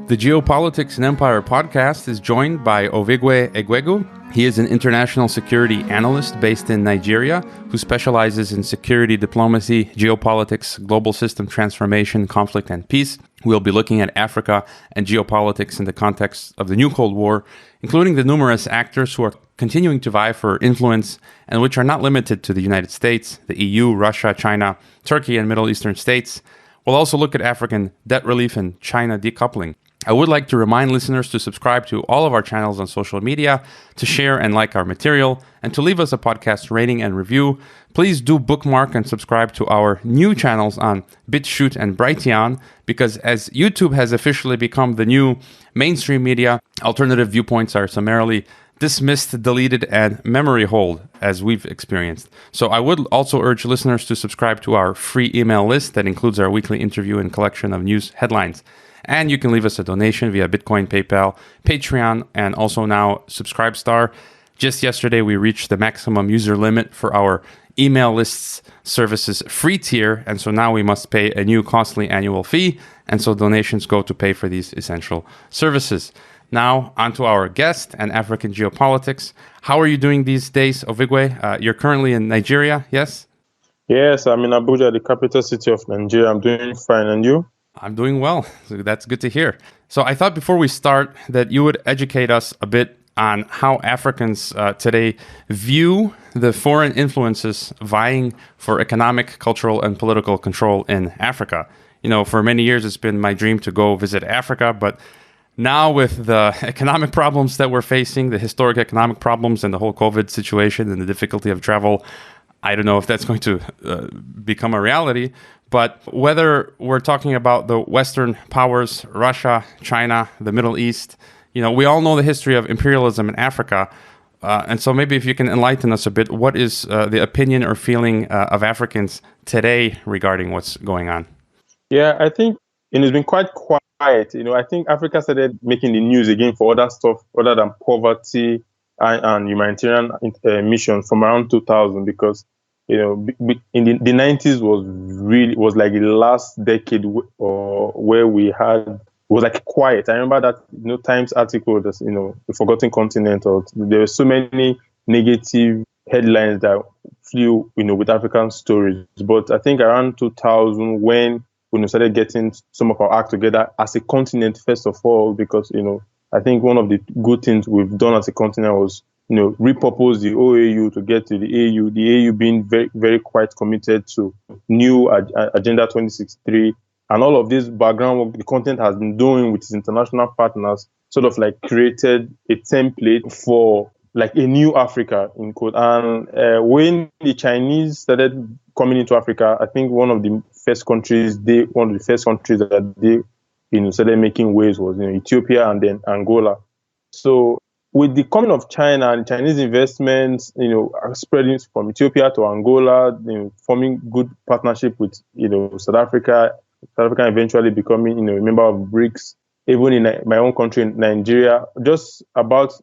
The Geopolitics and Empire podcast is joined by Ovigwe Eguegu. He is an international security analyst based in Nigeria who specializes in security diplomacy, geopolitics, global system transformation, conflict, and peace. We'll be looking at Africa and geopolitics in the context of the new Cold War, including the numerous actors who are continuing to vie for influence and which are not limited to the United States, the EU, Russia, China, Turkey, and Middle Eastern states. We'll also look at African debt relief and China decoupling. I would like to remind listeners to subscribe to all of our channels on social media, to share and like our material, and to leave us a podcast rating and review. Please do bookmark and subscribe to our new channels on BitChute and Brighteon, because as YouTube has officially become the new mainstream media, alternative viewpoints are summarily dismissed, deleted, and memory hold, as we've experienced. So I would also urge listeners to subscribe to our free email list that includes our weekly interview and collection of news headlines. And you can leave us a donation via Bitcoin, PayPal, Patreon, and also now Subscribestar. Just yesterday, we reached the maximum user limit for our email lists services free tier. And so now we must pay a new costly annual fee. And so donations go to pay for these essential services. Now, on to our guest and African geopolitics. How are you doing these days, Ovigwe? You're currently in Nigeria, yes? Yes, I'm in Abuja, the capital city of Nigeria. I'm doing fine. And you? I'm doing well. So that's good to hear. So I thought before we start that you would educate us a bit on how Africans today view the foreign influences vying for economic, cultural, and political control in Africa. You know, for many years, it's been my dream to go visit Africa, but now with the economic problems that we're facing, the historic economic problems and the whole COVID situation and the difficulty of travel, I don't know if that's going to become a reality. But whether we're talking about the Western powers, Russia, China, the Middle East, you know, we all know the history of imperialism in Africa. And so maybe if you can enlighten us a bit, what is the opinion or feeling of Africans today regarding what's going on? Yeah, I think it's been quite quiet. You know, I think Africa started making the news again for other stuff other than poverty and humanitarian missions from around 2000, because you know, in the 90s was like the last decade where we was like quiet. I remember that Times article that's the Forgotten Continent, or there were so many negative headlines that flew with African stories. But I think around 2000 when we started getting some of our act together as a continent first of all, because I think one of the good things we've done as a continent was repurpose the OAU to get to the AU, the AU being very, very quite committed to new Agenda 2063. And all of this background work the continent has been doing with its international partners sort of like created a template for like a new Africa, in quote. And when the Chinese started coming into Africa, I think one of the first countries that they started making waves was Ethiopia and then Angola. So with the coming of China and Chinese investments, spreading from Ethiopia to Angola, forming good partnership with, South Africa eventually becoming, a member of BRICS, even in my own country, Nigeria, just about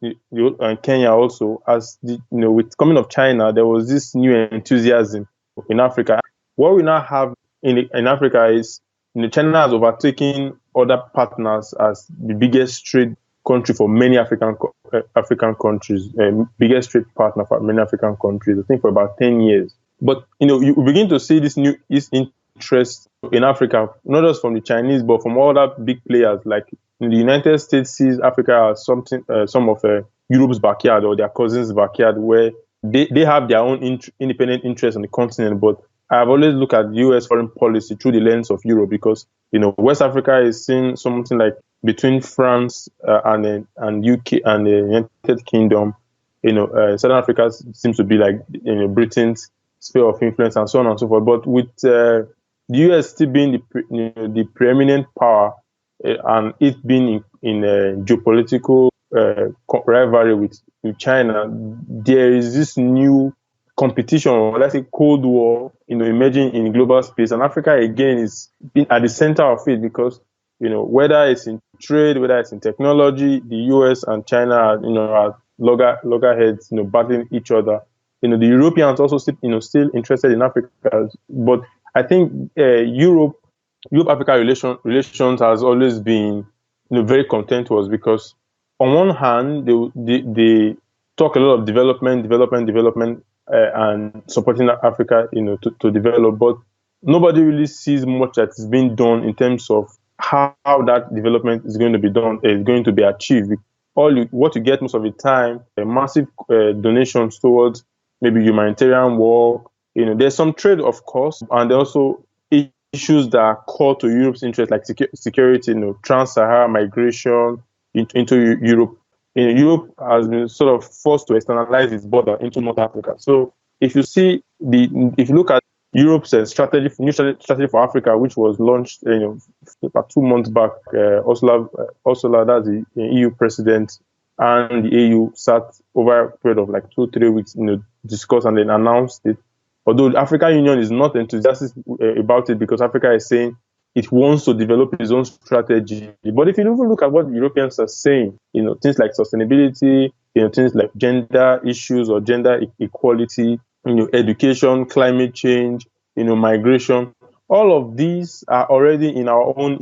Kenya also, as with coming of China, there was this new enthusiasm in Africa. What we now have in Africa is, China has overtaken other partners as the biggest trade country for many African countries, biggest trade partner for many African countries, I think for about 10 years. But, you begin to see this new interest in Africa, not just from the Chinese, but from all other big players. Like in the United States sees Africa as some of Europe's backyard or their cousins' backyard, where they have their own independent interests on the continent. But I've always looked at U.S. foreign policy through the lens of Europe, because, West Africa is seeing something like between France and UK and the United Kingdom, Southern Africa seems to be like Britain's sphere of influence and so on and so forth. But with the US still being the preeminent power and it being in a geopolitical rivalry with China, there is this new competition, or let's say Cold War, emerging in global space, and Africa again is at the center of it, because whether it's in trade, whether it's in technology, the US and China are loggerheads, battling each other. The Europeans also still interested in Africa, but I think Europe-Africa relations has always been very content was because on one hand they talk a lot of development, and supporting Africa, to develop, but nobody really sees much that is being done in terms of how that development is going to be done, is going to be achieved. What you get most of the time, massive donations towards maybe humanitarian work. There's some trade, of course, and also issues that are core to Europe's interest, like security, trans-Sahara migration into Europe. Europe has been sort of forced to externalize its border into North Africa. So if you look at Europe's new strategy for Africa, which was launched, about 2 months back, Ursula, that's the EU president, and the AU sat over a period of like 2-3 weeks, discuss and then announced it. Although the African Union is not enthusiastic about it, because Africa is saying it wants to develop its own strategy. But if you even look at what Europeans are saying, things like sustainability, things like gender issues or gender equality, education, climate change, migration, all of these are already in our own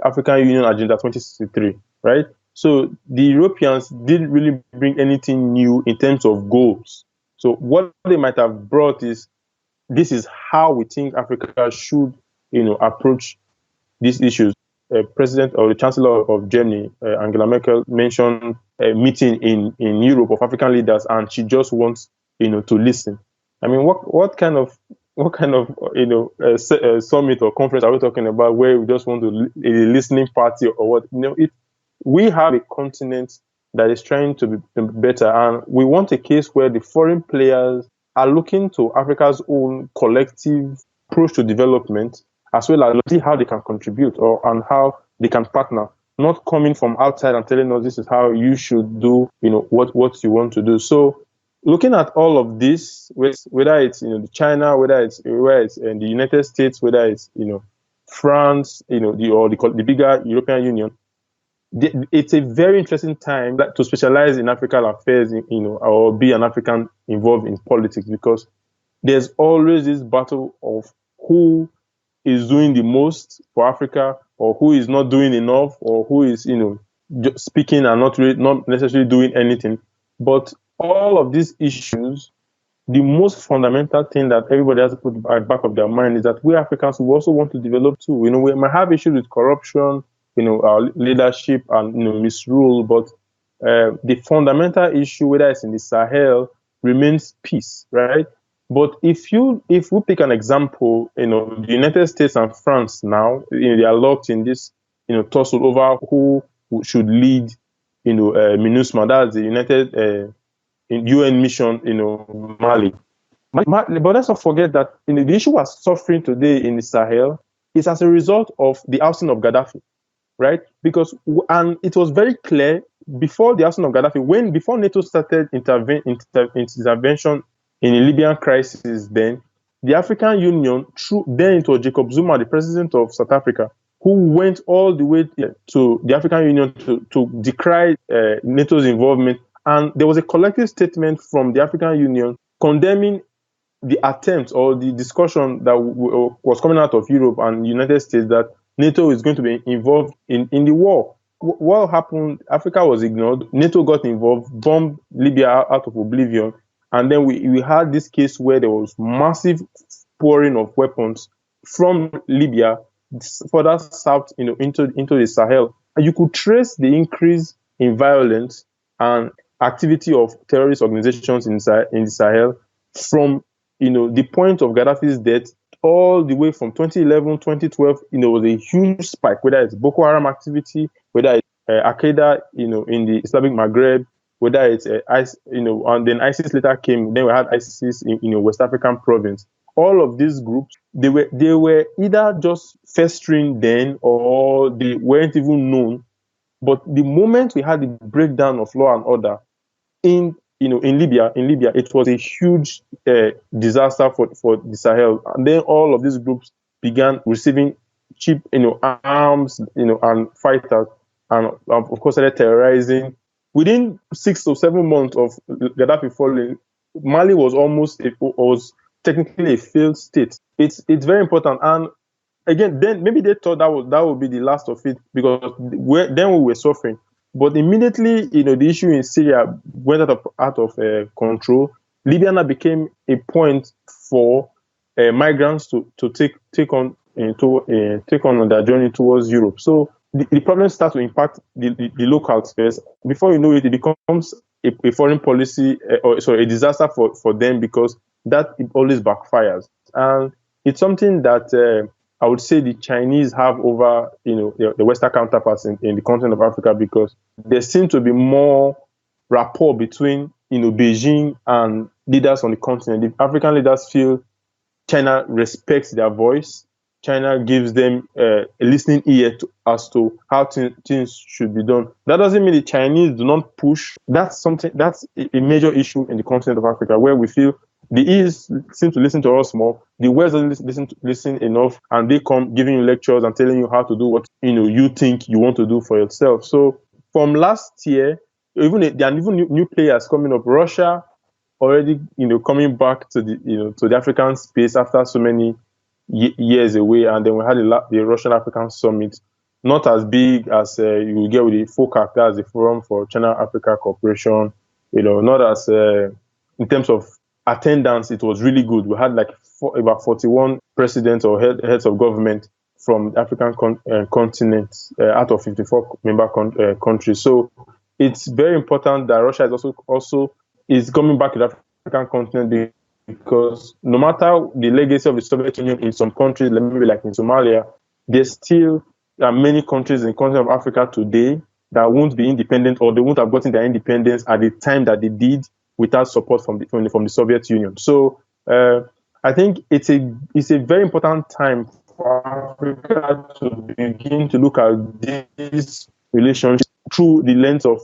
African Union Agenda 2063, right? So the Europeans didn't really bring anything new in terms of goals. So what they might have brought is, this is how we think Africa should, approach these issues. President or the Chancellor of Germany, Angela Merkel, mentioned a meeting in Europe of African leaders, and she just wants, to listen. I mean, what kind of summit or conference are we talking about, where we just want a listening party or what? We have a continent that is trying to be better, and we want a case where the foreign players are looking to Africa's own collective approach to development, as well as see how they can contribute and how they can partner, not coming from outside and telling us this is how you should do, what you want to do. So looking at all of this, whether it's China, whether it's in the United States, whether it's France, the bigger European Union, it's a very interesting time to specialize in African affairs, or be an African involved in politics, because there's always this battle of who is doing the most for Africa, or who is not doing enough, or who is just speaking and not necessarily doing anything. But all of these issues, the most fundamental thing that everybody has to put at the back of their mind is that we Africans, we also want to develop too. We might have issues with corruption, our leadership and misrule, but the fundamental issue, whether it's in the Sahel, remains peace, right? But if we pick an example, the United States and France now, they are locked in this, tussle over who should lead, MINUSMA, that's the United UN mission, Mali. But let's not forget that the issue we're suffering today in the Sahel is as a result of the ousting of Gaddafi, right? And it was very clear before the ousting of Gaddafi, before NATO started intervention in the Libyan crisis, then the African Union, then it was Jacob Zuma, the president of South Africa, who went all the way to the African Union to decry NATO's involvement. And there was a collective statement from the African Union condemning the attempt or the discussion that was coming out of Europe and the United States that NATO is going to be involved in the war. What happened? Africa was ignored. NATO got involved, bombed Libya out of oblivion. And then we had this case where there was massive pouring of weapons from Libya further south, into the Sahel. And you could trace the increase in violence and activity of terrorist organizations in the Sahel from, the point of Gaddafi's death all the way from 2011, 2012. Was a huge spike, whether it's Boko Haram activity, whether it's Al-Qaeda, in the Islamic Maghreb, whether it's and then ISIS later came. Then we had ISIS in West African province. All of these groups, they were either just festering then, or they weren't even known. But the moment we had the breakdown of law and order in Libya, it was a huge disaster for the Sahel. And then all of these groups began receiving cheap, arms, and fighters, and of course started terrorizing. Within 6 to 7 months of Gaddafi falling, Mali was technically a failed state. It's very important. And again, then maybe they thought that would be the last of it, because then we were suffering. But immediately, the issue in Syria went out of control. Libya now became a point for migrants to take on their journey towards Europe. So the problem starts to impact the locals first. Before you know it, it becomes a foreign policy, a disaster for them, because that it always backfires. And it's something that I would say the Chinese have over the Western counterparts in the continent of Africa, because there seems to be more rapport between Beijing and leaders on the continent. The African leaders feel China respects their voice. China gives them a listening ear as to how things should be done. That doesn't mean the Chinese do not push. That's a major issue in the continent of Africa, where we feel the East seem to listen to us more. The West doesn't listen enough, and they come giving you lectures and telling you how to do what you think you want to do for yourself. So from last year, there are even new players coming up. Russia already coming back to the African space after so many years away, and then we had the Russian African Summit, not as big as you will get with the FOCAC, that's the Forum for China Africa Cooperation. Not as in terms of attendance, it was really good. We had about 41 presidents or heads of government from the African continent out of 54 member countries. So it's very important that Russia is also is coming back to the African continent, because no matter the legacy of the Soviet Union in some countries, maybe like in Somalia, there still are many countries in the continent of Africa today that won't be independent, or they won't have gotten their independence at the time that they did, without support from the Soviet Union. So I think it's a very important time for Africa to begin to look at this relationship through the lens of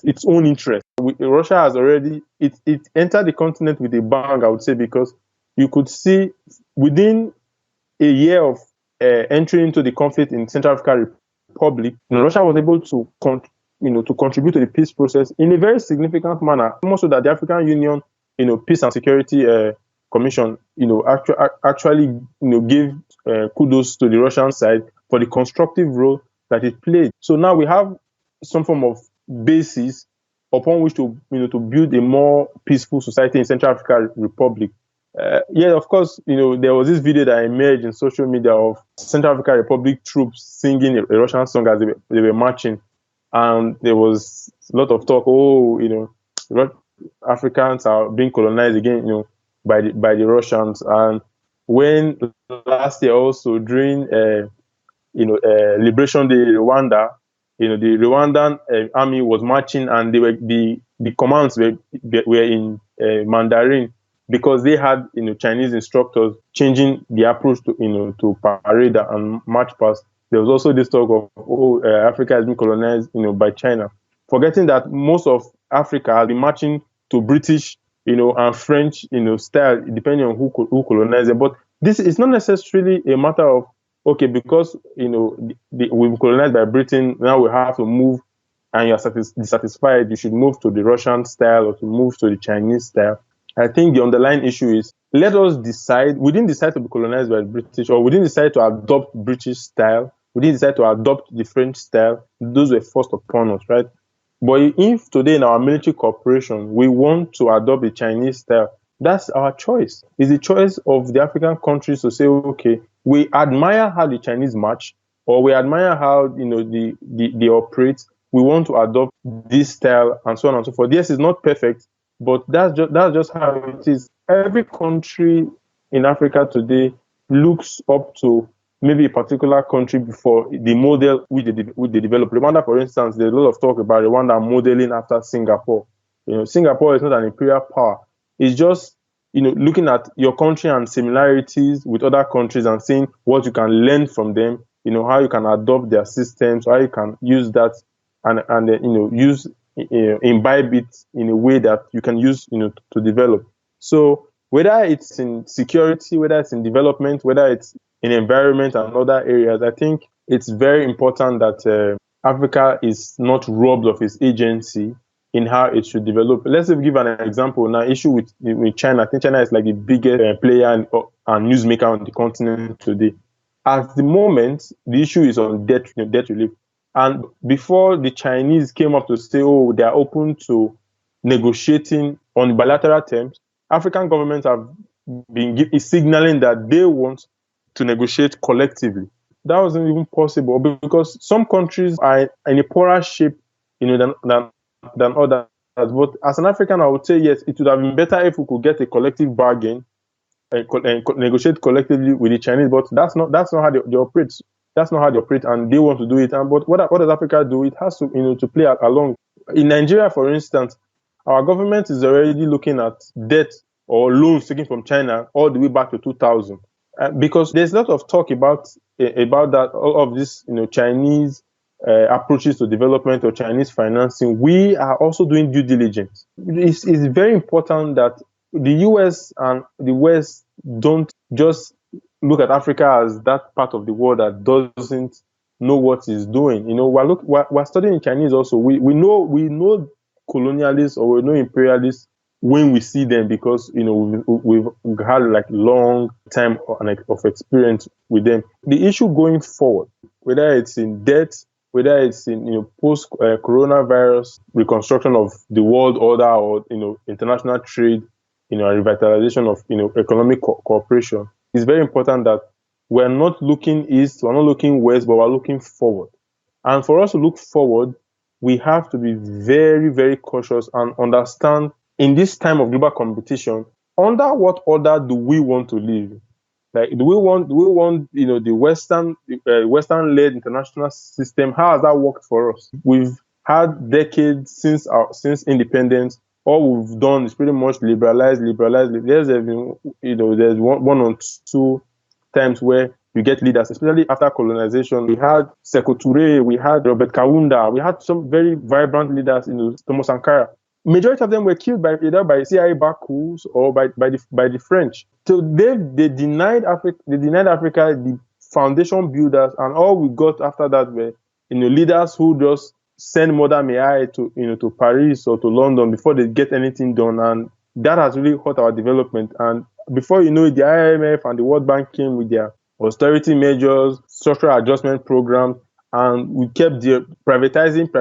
its own interest. Russia has already it entered the continent with a bang, I would say, because you could see within a year of entering into the conflict in Central African Republic, Russia was able to contribute to the peace process in a very significant manner, more so that the African Union, Peace and Security Commission, actually, gave kudos to the Russian side for the constructive role that it played. So now we have some form of basis upon which to build a more peaceful society in Central African Republic. Of course, there was this video that emerged in social media of Central African Republic troops singing a Russian song as they were marching. And there was a lot of talk, Africans are being colonized again, by the Russians. And when last year also during, Liberation Day, Rwanda, the Rwandan army was marching, and the commands were in Mandarin, because they had Chinese instructors changing the approach to parade and march past. There was also this talk of Africa has been colonized by China, forgetting that most of Africa has been marching to British and French style, depending on who colonized it. But this is not necessarily a matter of because we've colonized by Britain, now we have to move, and you're dissatisfied, you should move to the Russian style or to move to the Chinese style. I think the underlying issue is, let us decide. We didn't decide to be colonized by the British, or we didn't decide to adopt British style. We didn't decide to adopt the French style. Those were forced upon us, right? But if today in our military cooperation, we want to adopt the Chinese style, that's our choice. It's the choice of the African countries to say, okay, we admire how the Chinese march, or we admire how they operate. We want to adopt this style, and so on and so forth. Yes, it's not perfect, but that's just how it is. Every country in Africa today looks up to maybe a particular country before the model which they develop. Rwanda, for instance, there's a lot of talk about Rwanda modeling after Singapore. Singapore is not an imperial power. It's just looking at your country and similarities with other countries and seeing what you can learn from them. How you can adopt their systems, how you can use that and imbibe it in a way that you can use to develop. So whether it's in security, whether it's in development, whether it's in environment and other areas, I think it's very important that Africa is not robbed of its agency in how it should develop. Let's give an example. Now, issue with China. I think China is like the biggest player and newsmaker on the continent today. At the moment, the issue is on debt relief. And before the Chinese came up to say, oh, they are open to negotiating on bilateral terms, African governments have been signaling that they want to negotiate collectively. That wasn't even possible because some countries are in a poorer shape, than others. But as an African, I would say yes, it would have been better if we could get a collective bargain and negotiate collectively with the Chinese. But that's not how they operate. That's not how they operate, and they want to do it. But what does Africa do? It has to to play along. In Nigeria, for instance, our government is already looking at debt or loans taken from China all the way back to 2000, because there's a lot of talk about that, all of this, Chinese approaches to development or Chinese financing. We are also doing due diligence. It's very important that the US and the West don't just look at Africa as that part of the world that doesn't know what it's doing. We're studying Chinese also. We know colonialists or we know imperialists when we see them, because we've had like long time of experience with them. The issue going forward, whether it's in debt, whether it's in post coronavirus reconstruction of the world order, or international trade, a revitalization of economic cooperation, it's very important that we're not looking east, we're not looking west, but we're looking forward. And for us to look forward, we have to be very, very cautious and understand, in this time of global competition, under what order do we want to live? Like, do we want the Western-led international system? How has that worked for us? We've had decades since independence. All we've done is pretty much liberalize. There's been, there's one or two times where you get leaders, especially after colonization. We had Sekou Touré, we had Robert Kaunda, we had some very vibrant leaders, Thomas Sankara. Majority of them were killed either by CIA-backed coups or by the French. So they denied Africa the foundation builders, and all we got after that were leaders who just send Mother May I to Paris or to London before they get anything done, and that has really hurt our development. And before you know it, the IMF and the World Bank came with their austerity measures, structural adjustment programs, and we kept privatizing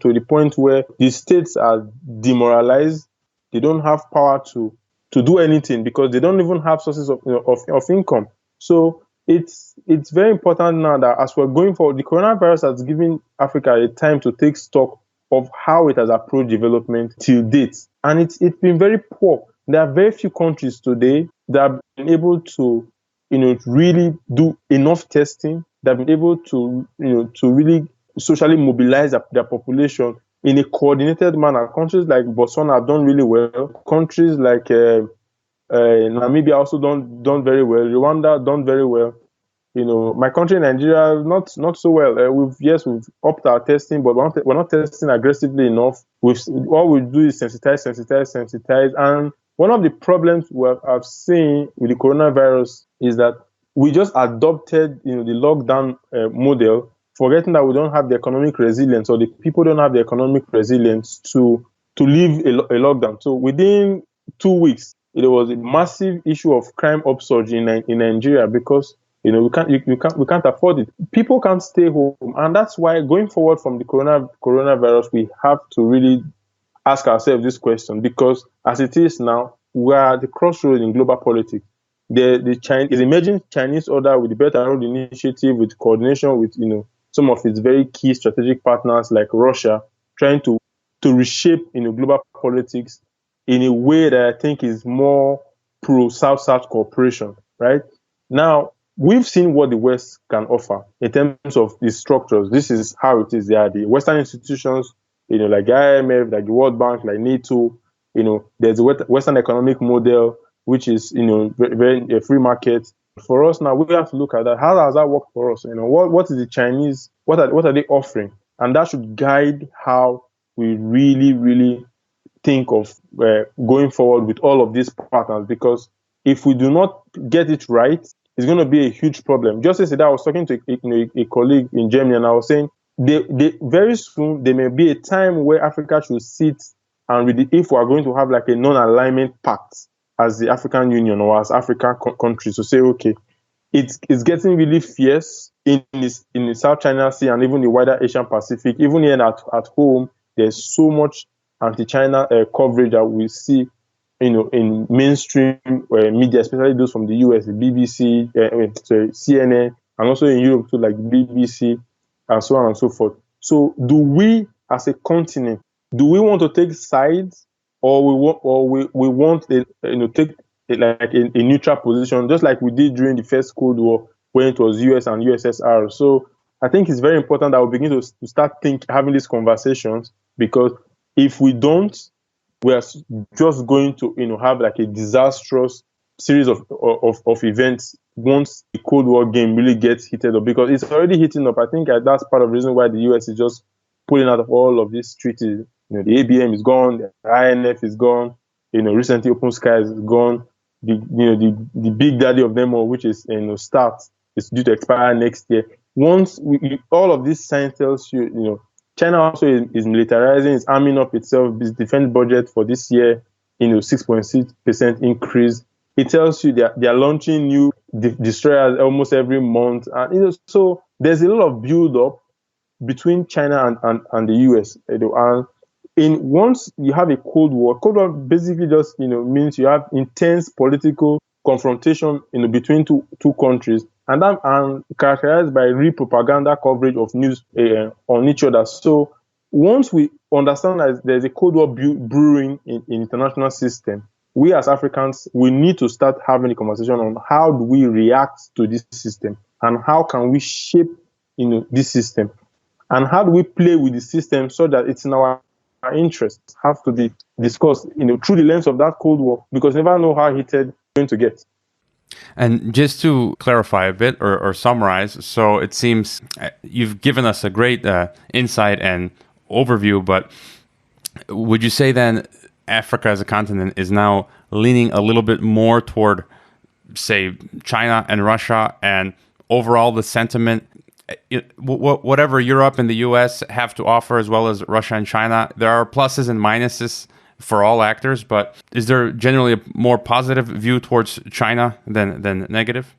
to the point where the states are demoralized. They don't have power to do anything because they don't even have sources of income. So it's very important now that as we're going forward, the coronavirus has given Africa a time to take stock of how it has approached development till date. And it's been very poor. There are very few countries today that have been able to really do enough testing, that have been able to really socially mobilize their population in a coordinated manner. Countries like Botswana have done really well. Countries like Namibia also done very well. Rwanda done very well. My country, Nigeria, not so well. We've upped our testing, but we're not testing aggressively enough. All we do is sensitize. And one of the problems I've seen with the coronavirus is that we just adopted, the lockdown model, forgetting that we don't have the economic resilience, or the people don't have the economic resilience to live a lockdown. So within 2 weeks, there was a massive issue of crime upsurge in Nigeria because we can't afford it. People can't stay home, and that's why going forward from the coronavirus, we have to really ask ourselves this question, because as it is now, we are at the crossroads in global politics. The emerging Chinese order with the Belt and Road Initiative, with coordination with some of its very key strategic partners like Russia, trying to reshape global politics in a way that I think is more pro South-South cooperation. Right now, we've seen what the West can offer in terms of the structures. This is how it is. There are the Western institutions, like the IMF, like the World Bank, like NATO. There's a Western economic model, which is, very a free market. For us now, we have to look at that. How does that work for us? What is the Chinese? What are they offering? And that should guide how we really, really think of going forward with all of these partners. Because if we do not get it right, it's going to be a huge problem. Just yesterday, I was talking to a colleague in Germany, and I was saying they very soon there may be a time where Africa should sit and if we are going to have like a non-alignment pact as the African Union or as African countries, to say, okay, it's getting really fierce in the South China Sea and even the wider Asian Pacific. Even here at home, there's so much anti-China coverage that we see, in mainstream media, especially those from the US, the BBC, CNN, and also in Europe too, like BBC, and so on and so forth. So, do we, as a continent, do we want to take sides, or we want take a neutral position, just like we did during the first Cold War when it was US and USSR? So I think it's very important that we begin to start having these conversations, because if we don't, we are just going to have like a disastrous series of events once the Cold War game really gets heated up, because it's already heating up. I think that's part of the reason why the US is just pulling out of all of these treaties. The ABM is gone, the INF is gone, recently Open Skies is gone. The big daddy of them all, which is START, is due to expire next year. Once all of these signs tells you, China also is militarizing, is arming up itself. Its defense budget for this year, 6.6% increase. It tells you they are launching new destroyers almost every month, and so there's a lot of build up between China and the US. And once you have a Cold War basically just means you have intense political confrontation between two countries, and characterized by real propaganda coverage of news on each other. So once we understand that there's a Cold War brewing in international system, we as Africans, we need to start having a conversation on how do we react to this system, and how can we shape this system, and how do we play with the system so that it's in our interests. Have to be discussed through the lens of that Cold War, because you never know how heated it's going to get. And just to clarify a bit or summarize, so it seems you've given us a great insight and overview, but would you say then Africa as a continent is now leaning a little bit more toward, say, China and Russia, and overall the sentiment, whatever Europe and the US have to offer, as well as Russia and China, there are pluses and minuses for all actors, but is there generally a more positive view towards China than negative?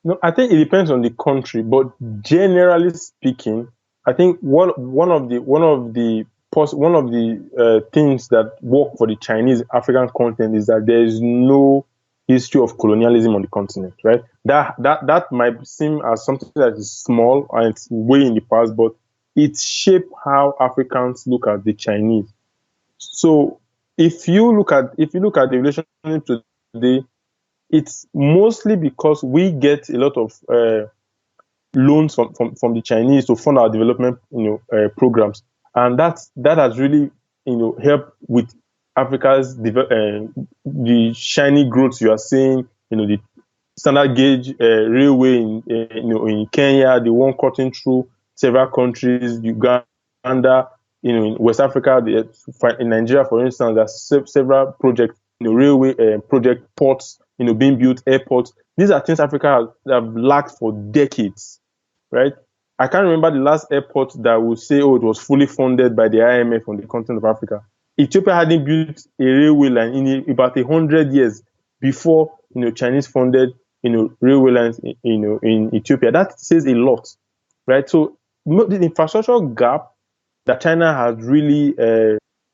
No, I think it depends on the country, but generally speaking, I think one of the things that work for the Chinese African continent is that there is no history of colonialism on the continent, right? That might seem as something that is small and it's way in the past, but it shaped how Africans look at the Chinese. So if you look at the relationship today, it's mostly because we get a lot of loans from the Chinese to fund our development programs, and that has really helped with Africa's the shiny growth you are seeing. The standard gauge railway in Kenya, the one cutting through several countries, Uganda, in West Africa, in Nigeria, for instance, there's several projects, railway project, ports, being built, airports. These are things Africa have lacked for decades, right? I can't remember the last airport that would say, it was fully funded by the IMF on the continent of Africa. Ethiopia hadn't built a railway line in about 100 years before Chinese funded railway lines in Ethiopia. That says a lot, right? So the infrastructural gap that China has really,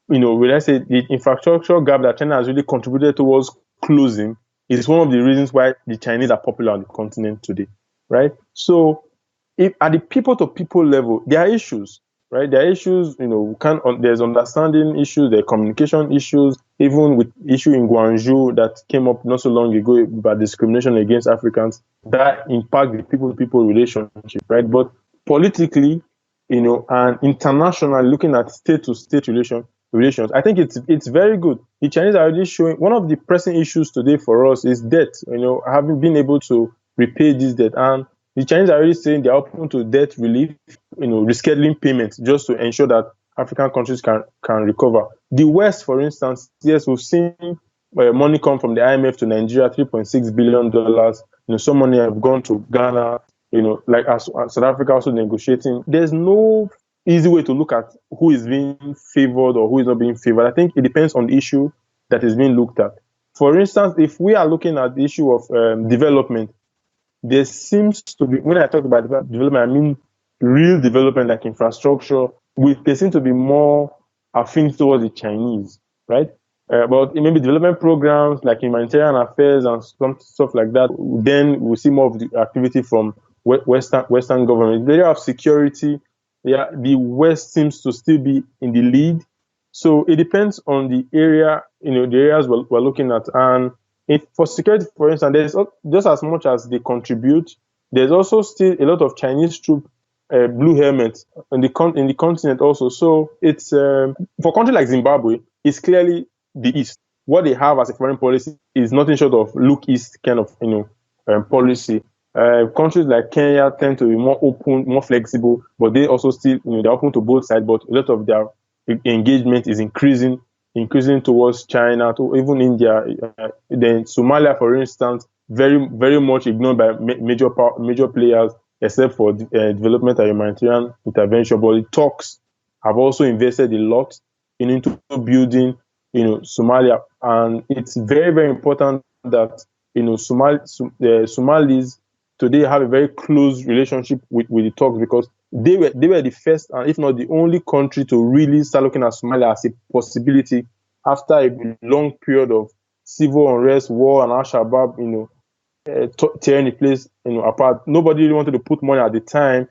when I say the infrastructural gap that China has really contributed towards closing, is one of the reasons why the Chinese are popular on the continent today, right? So if at the people-to-people level, there are issues. Right, there are issues. There's understanding issues, there are communication issues. Even with issue in Guangzhou that came up not so long ago about discrimination against Africans, that impact the people-to-people relationship. Right, but politically, and internationally, looking at state-to-state relations, I think it's very good. The Chinese are already showing one of the pressing issues today for us is debt. Having been able to repay this debt, and the Chinese are already saying they're open to debt relief, rescheduling payments just to ensure that African countries can recover. The West, for instance, yes, we've seen money come from the IMF to Nigeria, $3.6 billion. Some money have gone to Ghana, like as South Africa also negotiating. There's no easy way to look at who is being favored or who is not being favored. I think it depends on the issue that is being looked at. For instance, if we are looking at the issue of development, there seems to be, when I talk about development, I mean real development like infrastructure, there seem to be more affinity towards the Chinese, right? But maybe development programs like humanitarian affairs and some stuff like that, then we'll see more of the activity from Western government. The area of security, the West seems to still be in the lead. So it depends on the area, the areas we're looking at. And for security, for instance, there's just as much as they contribute, there's also still a lot of Chinese troop blue helmets in the continent also. So it's for a country like Zimbabwe, it's clearly the East. What they have as a foreign policy is nothing short of look East kind of policy. Countries like Kenya tend to be more open, more flexible, but they also still they're open to both sides. But a lot of their engagement is increasing towards China, to even India. Then Somalia, for instance, very very much ignored by major players, except for development and humanitarian intervention. But the talks have also invested a lot into building Somalia, and it's very very important that Somalis today have a very close relationship with the talks, because they were the first, and if not the only country to really start looking at Somalia as a possibility after a long period of civil unrest, war, and Al-Shabaab, tearing the place, apart. Nobody really wanted to put money at the time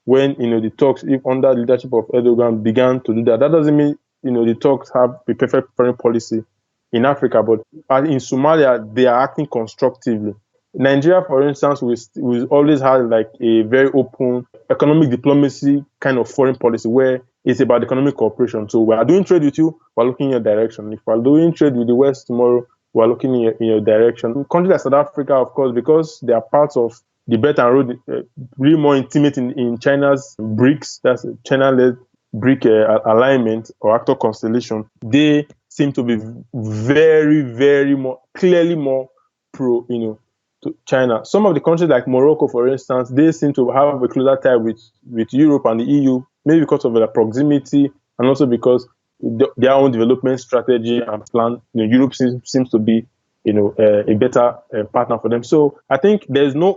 when, the talks, if under the leadership of Erdogan, began to do that. That doesn't mean, the talks have the perfect foreign policy in Africa, but in Somalia, they are acting constructively. Nigeria, for instance, we always had like a very open economic diplomacy kind of foreign policy where it's about economic cooperation. So we are doing trade with you, we're looking in your direction. If we're doing trade with the West tomorrow, we're looking in your direction. Countries like South Africa, of course, because they are parts of the Belt and Road, really more intimate in China's BRICS, that's China-led BRIC alignment or actor constellation. They seem to be very, very clearly more pro, to China. Some of the countries like Morocco, for instance, they seem to have a closer tie with Europe and the EU, maybe because of their proximity and also because their own development strategy and plan. Europe seems to be, a better partner for them. So I think there's no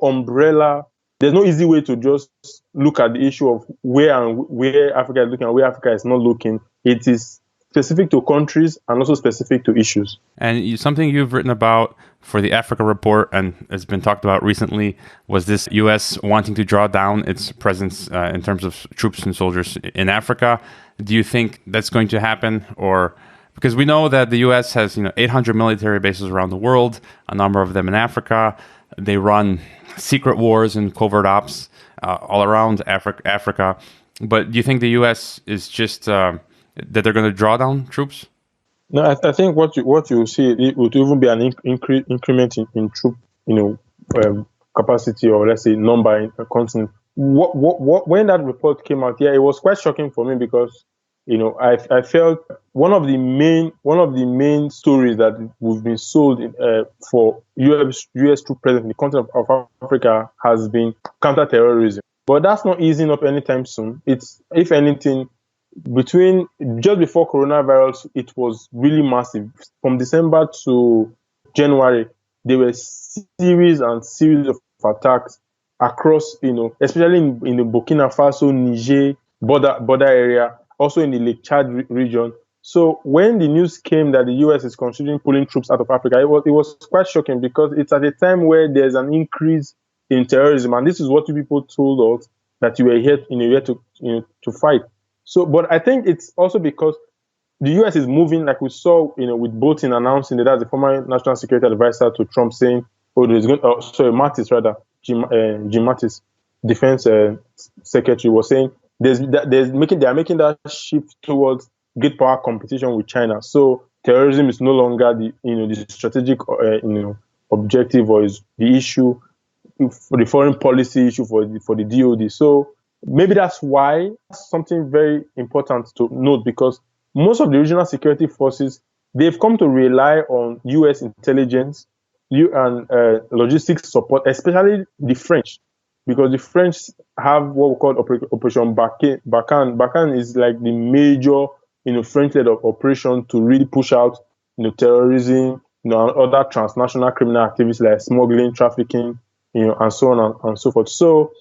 easy way to just look at the issue of where Africa is looking and where Africa is not looking. It is specific to countries and also specific to issues. And something you've written about for the Africa report and has been talked about recently was this U.S. wanting to draw down its presence in terms of troops and soldiers in Africa. Do you think that's going to happen? Or because we know that the U.S. has 800 military bases around the world, a number of them in Africa. They run secret wars and covert ops all around Africa. But do you think the U.S. is just that they're going to draw down troops? No, I think what you see, it would even be an increment in troop, capacity, or let's say number in a continent. When that report came out, it was quite shocking for me because, I felt one of the main stories that we've been sold for US troop presence in the continent of Africa has been counterterrorism. But that's not easing up anytime soon. It's, if anything, just before coronavirus, it was really massive. From December to January, there were series and series of attacks across, especially in the Burkina Faso, Niger border area, also in the Lake Chad region. So when the news came that the US is considering pulling troops out of Africa, it was quite shocking because it's at a time where there's an increase in terrorism, and this is what you people told us, that you were here to fight. So, but I think it's also because the US is moving, like we saw, with Bolton announcing that, the former national security advisor to Trump, saying, Mattis rather, Jim Mattis, defense secretary, was saying they are making that shift towards great power competition with China. So terrorism is no longer the strategic objective, or is the issue for the foreign policy issue for the DoD. So maybe that's why. Something very important to note, because most of the regional security forces, they've come to rely on US intelligence and logistics support, especially the French, because the French have what we call Operation Barkhane. Barkhane is like the major French-led operation to really push out terrorism, and other transnational criminal activities like smuggling, trafficking, and so on and so forth. So,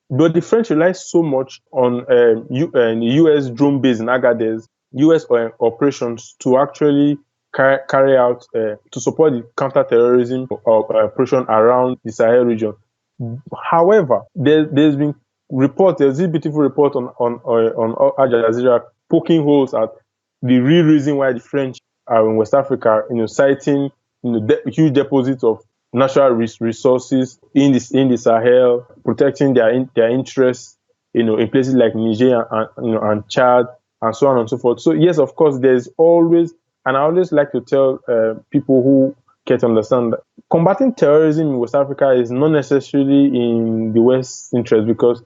but the French rely so much on U.S. drone base in Agadez, U.S. operations to actually carry out to support the counter-terrorism operation around the Sahel region. However, there's been reports. There's this beautiful report on Al Jazeera poking holes at the real reason why the French are in West Africa. Citing huge deposits of natural resources in the Sahel, protecting their interests, in places like Niger and Chad and so on and so forth. So yes, of course, there's always, and I always like to tell people who can't understand that combating terrorism in West Africa is not necessarily in the West's interest, because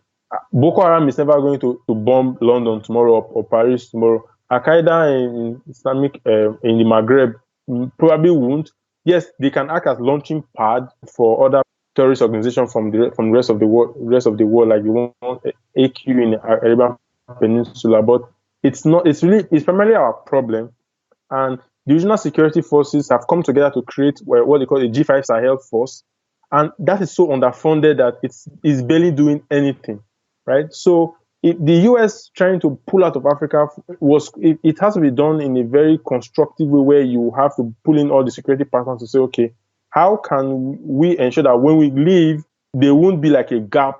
Boko Haram is never going to bomb London tomorrow or Paris tomorrow. Al Qaeda in Islamic in the Maghreb probably won't. Yes, they can act as launching pad for other terrorist organizations from the rest of the world, like the one AQ in the Arabian Peninsula. But it's not. It's primarily our problem, and the regional security forces have come together to create what they call a G5 Sahel force, and that is so underfunded that it's barely doing anything, right? So the US trying to pull out of Africa it has to be done in a very constructive way, where you have to pull in all the security partners to say, okay, how can we ensure that when we leave, there won't be like a gap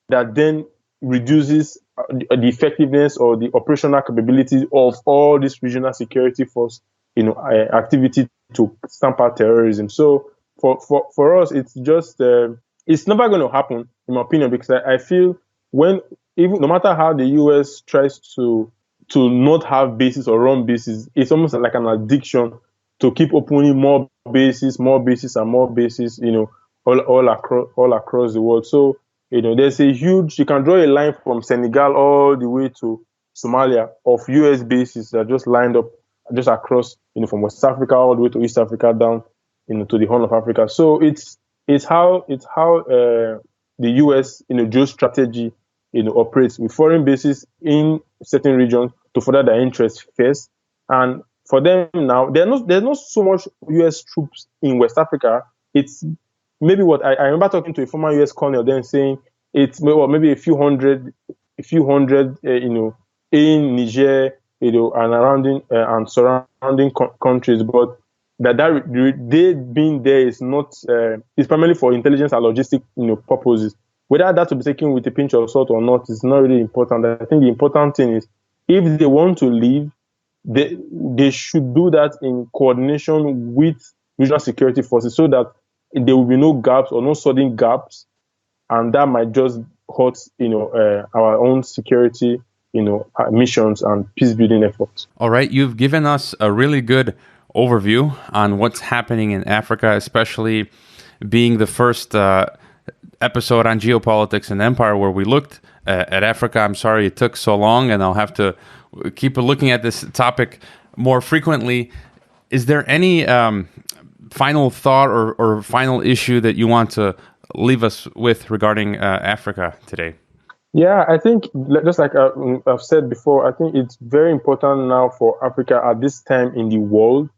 that then reduces the effectiveness or the operational capabilities of all this regional security force, activity to stamp out terrorism. So for us, it's just it's never going to happen, in my opinion, because I feel even no matter how the US tries to not have bases or run bases, it's almost like an addiction to keep opening more bases, and more bases, all across the world. So, there's a huge, you can draw a line from Senegal all the way to Somalia of US bases that just lined up just across, from West Africa all the way to East Africa down, to the Horn of Africa. So it's how the US, geostrategy, operates with foreign bases in certain regions to further their interests first. And for them now, there's not so much US troops in West Africa. It's maybe what I remember talking to a former US colonel then saying it's maybe a few hundred, in Niger, and around and surrounding countries, but that they being there is not is primarily for intelligence and logistic purposes. Whether that will be taken with a pinch of salt or not is not really important. I think the important thing is, if they want to leave, they should do that in coordination with regional security forces, so that there will be no gaps or no sudden gaps, and that might just hurt our own security missions and peace building efforts. All right, you've given us a really good overview on what's happening in Africa, especially being the first episode on geopolitics and empire where we looked at Africa. I'm sorry it took so long, and I'll have to keep looking at this topic more frequently. Is there any final thought or final issue that you want to leave us with regarding Africa today? Yeah, I think, just like I've said before, I think it's very important now for Africa at this time in the world,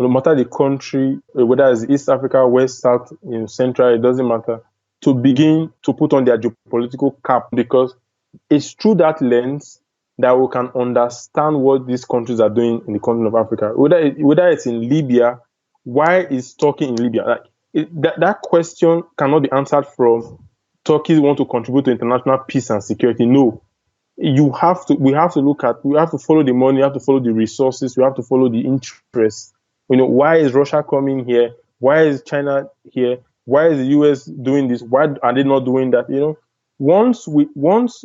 no matter the country, whether it's East Africa, West, South, Central, it doesn't matter, to begin to put on their geopolitical cap, because it's through that lens that we can understand what these countries are doing in the continent of Africa. Whether it's in Libya, why is Turkey in Libya? That question cannot be answered from Turkey want to contribute to international peace and security. No, we have to follow the money, we have to follow the resources, we have to follow the interests. Why is Russia coming here? Why is China here? Why is the US doing this? Why are they not doing that? Once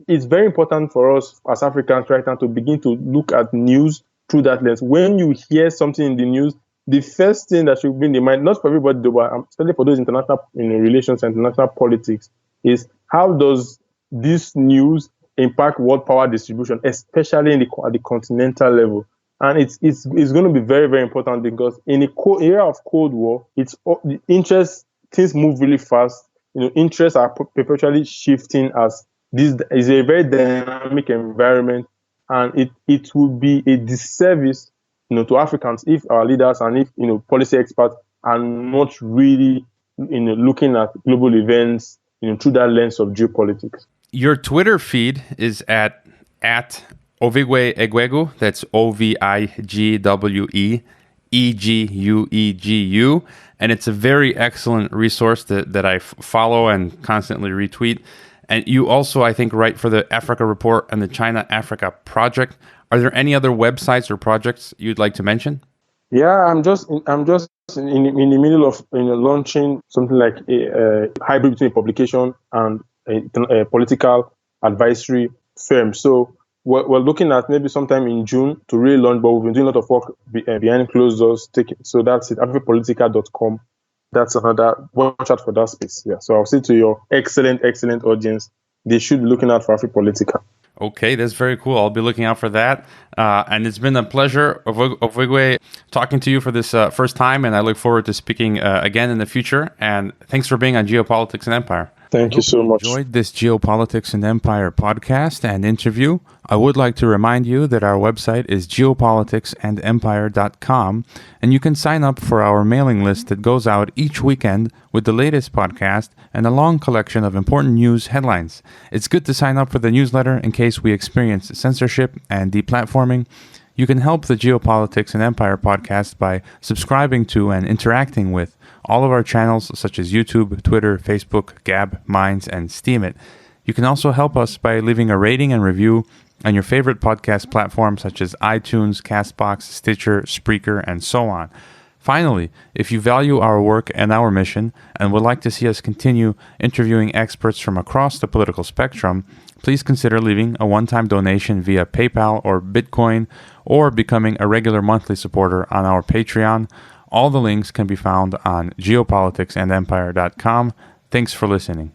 it's very important for us as Africans right now to begin to look at news through that lens. When you hear something in the news, the first thing that should be in the mind, not for everybody, but especially for those international relations and international politics, is how does this news impact world power distribution, especially at the continental level. And it's going to be very, very important, because in the era of Cold War, it's the interests, things move really fast. Interests are perpetually shifting, as this is a very dynamic environment, and it would be a disservice to Africans if our leaders and if policy experts are not really looking at global events, through that lens of geopolitics. Your Twitter feed is at Ovigwe Eguegu. That's OVIGWE and it's a very excellent resource that I follow and constantly retweet. And you also, I think, write for the Africa Report and the China Africa Project. Are there any other websites or projects you'd like to mention? Yeah, I'm just in the middle of launching something like a hybrid between a publication and a political advisory firm. So we're looking at maybe sometime in June to really launch, but we've been doing a lot of work behind closed doors. So that's it, afripolitica.com. That's another, watch out for that space. Yeah. So I'll say to your excellent audience, they should be looking out for Afripolitica. Okay, that's very cool. I'll be looking out for that. And it's been a pleasure, Ovigwe, talking to you for this first time, and I look forward to speaking again in the future. And thanks for being on Geopolitics and Empire. Thank you so much. Enjoyed this Geopolitics and Empire podcast and interview. I would like to remind you that our website is geopoliticsandempire.com, and you can sign up for our mailing list that goes out each weekend with the latest podcast and a long collection of important news headlines. It's good to sign up for the newsletter in case we experience censorship and deplatforming. You can help the Geopolitics and Empire podcast by subscribing to and interacting with all of our channels such as YouTube, Twitter, Facebook, Gab, Minds, and Steemit. You can also help us by leaving a rating and review on your favorite podcast platforms such as iTunes, Castbox, Stitcher, Spreaker, and so on. Finally, if you value our work and our mission and would like to see us continue interviewing experts from across the political spectrum, please consider leaving a one-time donation via PayPal or Bitcoin or becoming a regular monthly supporter on our Patreon. All the links can be found on geopoliticsandempire.com. Thanks for listening.